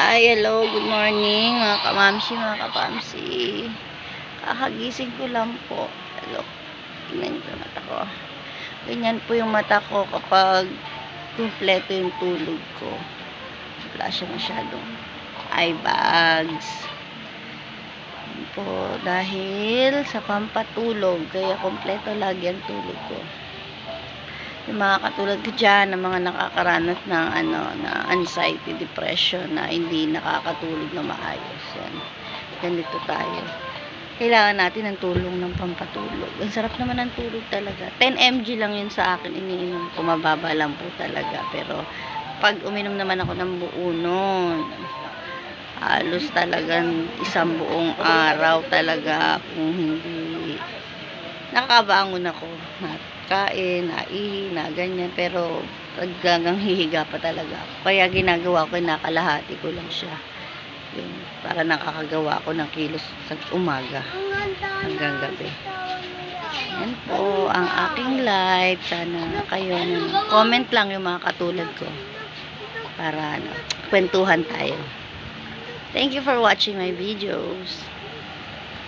Ay, hello, good morning mga kamamsi, mga kapamsi. Kakagising ko lang po. Hello, tingnan ko mata ko. Ganyan po yung mata ko kapag kumpleto yung tulog ko. Wala siya masyadong eye bags. Yan po, dahil sa pampatulog, kaya kumpleto lagi ang tulog ko. Yung mga katulad ko dyan, ng mga nakakaranas ng na anxiety, depression, na hindi nakakatulog na maayos. Yan. Ganito tayo. Kailangan natin ng tulong ng pampatulog. Ang sarap naman ng tulog talaga. 10 mg lang yun sa akin, iniinom ko. Mababa lang po talaga. Pero, pag uminom naman ako ng buo nun, halos talagang isang buong araw talaga kung hindi nakabangon ako. Kain, naihi, na ganyan, pero hanggang hihiga pa talaga ako. Kaya ginagawa ko, nakalahati ko lang siya. Yun, para nakakagawa ako ng kilos sa umaga hanggang gabi. Yan po ang aking life. Sana kayo, comment lang yung mga katulad ko para kwentuhan tayo. Thank you for watching my videos.